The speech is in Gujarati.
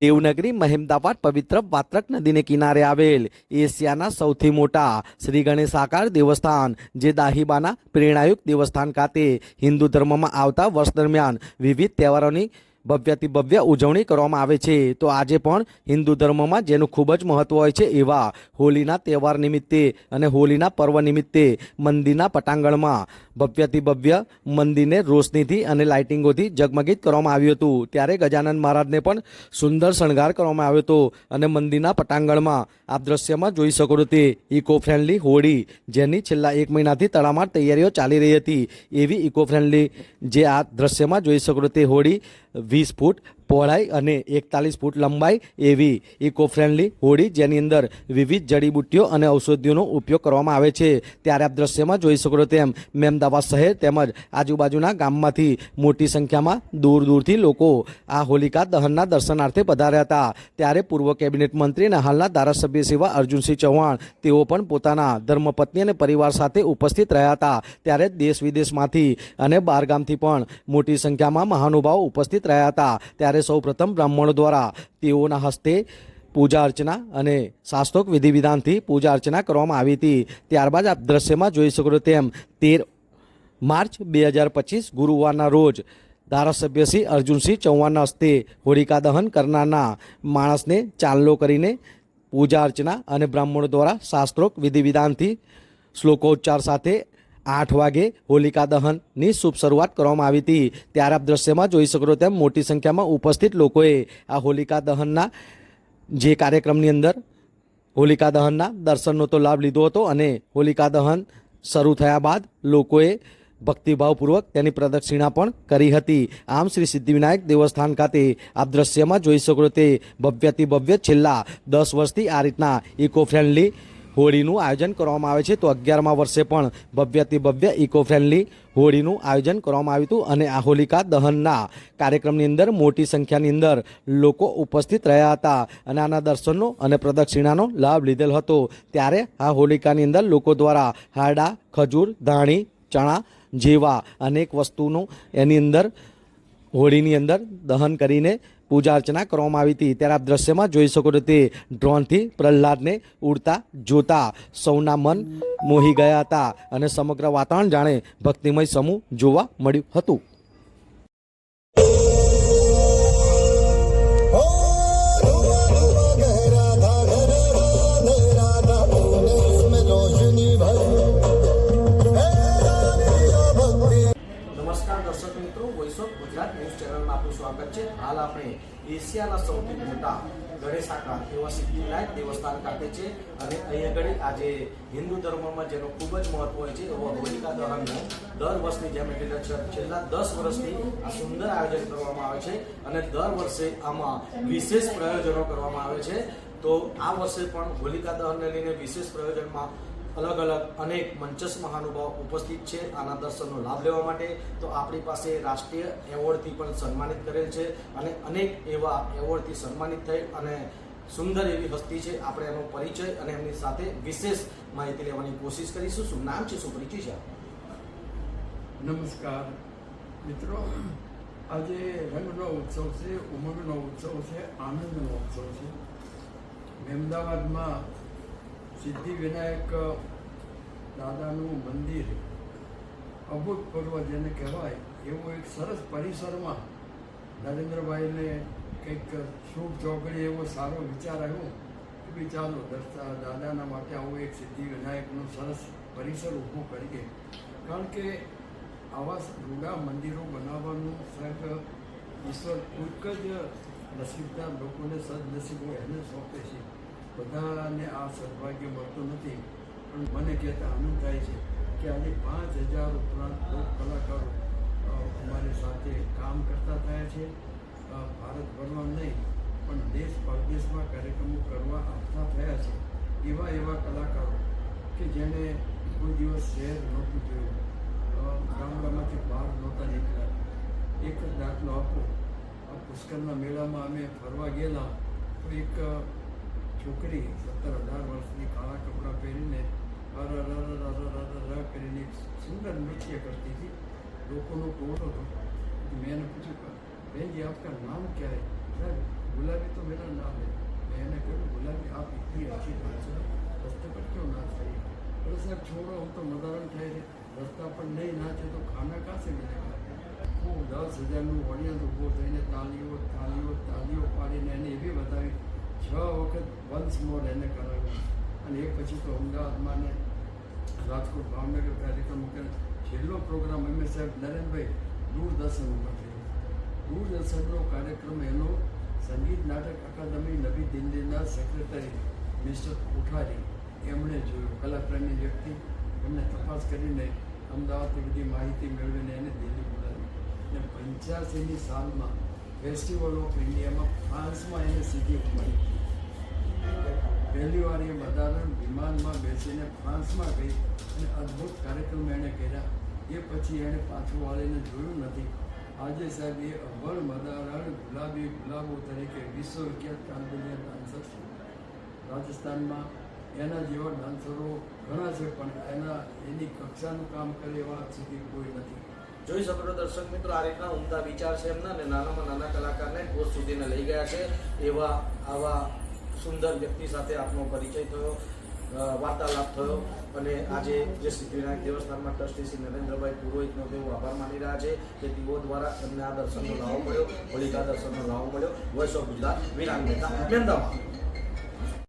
દેવનગરી મહેમદાવાદ પવિત્ર વાત્રક નદીને કિનારે આવેલ એશિયાના સૌથી મોટા શ્રી ગણેશાકાર દેવસ્થાન જે દાહીબાના પ્રેરણાયુક્ત દેવસ્થાન ખાતે હિન્દુ ધર્મમાં આવતા વર્ષ દરમિયાન વિવિધ તહેવારોની ભવ્યથી ભવ્ય ઉજવણી કરવામાં આવે છે। તો આજે પણ હિન્દુ ધર્મમાં જેનું ખૂબ જ મહત્વ હોય છે એવા હોળીના તહેવાર નિમિત્તે અને હોળીના પર્વ નિમિત્તે મંદિરના પટાંગણમાં ભવ્યથી ભવ્ય મંદિરને રોશનીથી અને લાઇટિંગોથી ઝગમગીત કરવામાં આવ્યું હતું। ત્યારે ગજાનન મહારાજને પણ સુંદર શણગાર કરવામાં આવ્યો હતો અને મંદિરના પટાંગણમાં આપ દ્રશ્યમાં જોઈ શકો છો તે ઇકો ફ્રેન્ડલી હોળી જેની છેલ્લા 1 મહિનાથી તડામાર તૈયારીઓ ચાલી રહી હતી એવી ઇકો ફ્રેન્ડલી જે આ દ્રશ્યમાં જોઈ શકો છો તે હોળી 20 ફૂટ પહોળાઈ અને 41 ફૂટ લંબાઈ એવી ઇકો ફ્રેન્ડલી હોળી જેની અંદર વિવિધ જડીબુટ્ટીઓ અને ઔષધિઓનો ઉપયોગ કરવામાં આવે છે। ત્યારે આપ દ્રશ્યમાં જોઈ શકો છો તેમ મહેમદાવાદ શહેર તેમજ આજુબાજુના ગામમાંથી મોટી સંખ્યામાં દૂર દૂરથી લોકો આ હોલિકા દહનના દર્શનાર્થે પધાર્યા હતા। ત્યારે પૂર્વ કેબિનેટ મંત્રી અને હાલના ધારાસભ્ય સેવા અર્જુનસિંહ ચૌહાણ તેઓ પણ પોતાના ધર્મપત્ની અને પરિવાર સાથે ઉપસ્થિત રહ્યા હતા। ત્યારે દેશ વિદેશમાંથી અને બહારગામથી પણ મોટી સંખ્યામાં મહાનુભાવો ઉપસ્થિત રહ્યા હતા। ત્યારે સૌપ્રથમ બ્રાહ્મણો દ્વારા તેઓના હસ્તે પૂજા અર્ચના અને શાસ્ત્રોક વિધિ વિધાનથી પૂજા અર્ચના કરવામાં આવી હતી। ત્યારબાદ આપ દ્રશ્યમાં જોઈ શકો છો તેમ 13 માર્ચ 2025 ગુરુવારના રોજ ધારાસભ્ય શ્રી અર્જુનસિંહ ચૌહાણના હસ્તે હોલિકા દહન કરનારના માણસને ચાંદલો કરીને પૂજા અર્ચના અને બ્રાહ્મણો દ્વારા શાસ્ત્રોક વિધિ વિધાનથી શ્લોકોચ્ચાર સાથે 8 વાગે હોલિકા દહનની શુભ શરૂઆત કરવામાં આવી હતી। ત્યારે આપ દ્રશ્યમાં જોઈ શકો છો તેમ મોટી સંખ્યામાં ઉપસ્થિત લોકોએ આ હોલિકા દહનના જે કાર્યક્રમની અંદર હોલિકા દહનના દર્શનનો તો લાભ લીધો હતો અને હોલિકા દહન શરૂ થયા બાદ લોકોએ ભક્તિભાવપૂર્વક તેની પ્રદક્ષિણા પણ કરી હતી। આમ શ્રી સિદ્ધિવિનાયક દેવસ્થાન ખાતે આપ દ્રશ્યમાં જોઈ શકો છો તે ભવ્યથી ભવ્ય છેલ્લા 10 વર્ષથી આ રીતના ઇકો ફ્રેન્ડલી હોળીનું આયોજન કરવામાં આવે છે। તો 11મા વર્ષે પણ ભવ્યથી ભવ્ય ઇકો ફ્રેન્ડલી હોળીનું આયોજન કરવામાં આવ્યું હતું અને આ હોલિકા દહનના કાર્યક્રમની અંદર મોટી સંખ્યાની અંદર લોકો ઉપસ્થિત રહ્યા હતા અને આના દર્શનનો અને પ્રદક્ષિણાનો લાભ લીધેલ હતો। ત્યારે આ હોલિકાની અંદર લોકો દ્વારા હારડા, ખજૂર, ધાણી, ચણા જેવા અનેક વસ્તુનું એની અંદર હોળીની અંદર દહન કરીને પૂજા અર્ચના કરવામાં આવી હતી। ત્યારે આપ દ્રશ્યમાં જોઈ શકો છો તે ડ્રોનથી પ્રહલાદને ઉડતા જોતા સૌના મન મોહી ગયા હતા અને સમગ્ર વાતાવરણ જાણે ભક્તિમય સમૂહ જોવા મળ્યું હતું। નમસ્કાર દર્શક મિત્રો, વોઇસ ઓફ ગુજરાત ન્યૂઝ ચેનલમાં આપનું સ્વાગત છે। હાલ આપણે એશિયાના સૌથી મોટા ગણેશાકાર એવા સિદ્ધિવિનાયક દેવસ્થાન ખાતે છે અને અહીં આગળ આજે હિન્દુ ધર્મમાં જેનો ખૂબ જ મહત્વ હોય છે એવો હોલિકા દહનનો દર વર્ષની જેમ એટલે છેલ્લા 10 વર્ષથી આ સુંદર આયોજન કરવામાં આવે છે અને દર વર્ષે આમાં વિશેષ પ્રયોજનો કરવામાં આવે છે। તો આ વર્ષે પણ હોલિકા દહનને લઈને વિશેષ પ્રયોજનમાં અલગ અલગ અનેક મંચસ્થ મહાનુભાવ ઉપસ્થિત છે આના દર્શનનો લાભ લેવા માટે। તો આપણી પાસે રાષ્ટ્રીય એવોર્ડથી પણ સન્માનિત કરેલ છે અને અનેક એવા એવોર્ડથી સન્માનિત થઈ અને સુંદર એવી હસ્તી છે। આપણે એનો પરિચય અને એમની સાથે વિશેષ માહિતી લેવાની કોશિશ કરીશું। શું નામ છે, શું પરિચય છે? નમસ્કાર મિત્રો, આજે રંગનો ઉત્સવ છે, ઉમંગનો ઉત્સવ છે, આનંદનો ઉત્સવ છે। મહેમદાવાદમાં સિદ્ધિવિનાયક દાદાનું મંદિર અભૂતપૂર્વ જેને કહેવાય એવું એક સરસ પરિસરમાં નરેન્દ્રભાઈને કંઈક શુભ ચોકડી એવો સારો વિચાર આવ્યો કે ભાઈ ચાલો દાદાના માટે આવું એક સિદ્ધિવિનાયકનું સરસ પરિસર ઊભું કરીએ। કારણ કે આવા રૂડા મંદિરો બનાવવાનું સાહેબ ઈશ્વર કોઈક જ નસીબદાર લોકોને સદનસીબો એને સોંપે છે। બધાને આ સદભાગ્ય મળતું નથી, પણ મને કહેતા આનંદ થાય છે કે આજે 5000 ઉપરાંત લોક કલાકારો અમારી સાથે કામ કરતા થયા છે। ભારતભરમાં નહીં પણ દેશ પરદેશમાં કાર્યક્રમો કરવા આવતા થયા છે। એવા કલાકારો કે જેણે કોઈ દિવસ શહેર નહોતું જોયું, ગામડામાંથી બહાર નહોતા નીકળ્યા। એક જ દાખલો આપો, આ પુષ્કરના મેળામાં અમે ફરવા ગયેલા તો એક છોકરી 17-18 વર્ષની કાળા કપડાં પહેરીને કરીને સુંદર નૃત્ય કરતી હતી। લોકોનો ટોળો હતો। મેં એને પૂછ્યું, बहन जी आपका नाम क्या है? सर गुलाबी तो मेरा नाम है। मैंने कहा गुलाबी आप इतनी अच्छी डांस हो रस्ते पर क्यों नाच रही है? बोले साहब छोड़ो हम तो मदारण ठहरे, रस्ता पर नहीं नाचे तो खाना कहाँ से मिलेगा? હું 10,000નું ઓડિયન્સ ઊભો થઈને તાળીઓ તાળીઓ તાળીઓ પાડીને એને એવી બતાવી 6 વખત વન્સ મોર એને કરાવ્યું. અને એ પછી તો અમદાવાદમાં ને રાજકોટ ભાવનગર કાર્યક્રમ કરે. છેલ્લો પ્રોગ્રામ એમ સાહેબ નરેનભાઈ દૂરદર્શન ઉપર થયો. દૂરદર્શનનો કાર્યક્રમ એનો સંગીત નાટક અકાદમી નવી દિલ્હીના સેક્રેટરી મિસ્ટર કોઠારી એમણે જોયું, કલાકારની વ્યક્તિ. એમને તપાસ કરીને અમદાવાદથી બધી માહિતી મેળવીને એને દિલ્હી બોલાવી. અને 85ની સાલમાં ફેસ્ટિવલ ઓફ ઇન્ડિયામાં ફ્રાન્સમાં એને સીધી મળી. પહેલી વાર એ મદારણ વિમાનમાં બેસીને ફ્રાન્સમાં ગઈ અને અદ્ભુત કાર્યક્રમ એણે કર્યા. એ પછી એણે પાછું વાળીને જોયું નથી. આજે સાહેબ એ અભળ મદારણ ગુલાબી ગુલાબો તરીકે વિશ્વવિખ્યાત કાનપુરિયા ડાન્સર છે. રાજસ્થાનમાં એના જેવા ડાન્સરો ઘણા છે, પણ એની કક્ષાનું કામ કરે એવા આજ સુધી કોઈ નથી. જોઈ શકો છો દર્શક મિત્રો, આ રીતના ઉમદા વિચાર છે એમના, અને નાનામાં નાના કલાકારને પોસ્ટ સુધીને લઈ ગયા છે. એવા આવા સુંદર વ્યક્તિ સાથે આપનો પરિચય થયો, વાર્તાલાપ થયો. અને આજે જે સિદ્ધિવિનાયક દેવસ્થાનમાં ટ્રસ્ટી શ્રી નરેન્દ્રભાઈ પુરોહિતનો તેઓ આભાર માની રહ્યા છે કે તેઓ દ્વારા એમને આ દર્શનનો લાવો મળ્યો, હોલિકા દર્શનનો લાવો મળ્યો. Voice of Gujarat, Virang Mehta, Ahmedabad.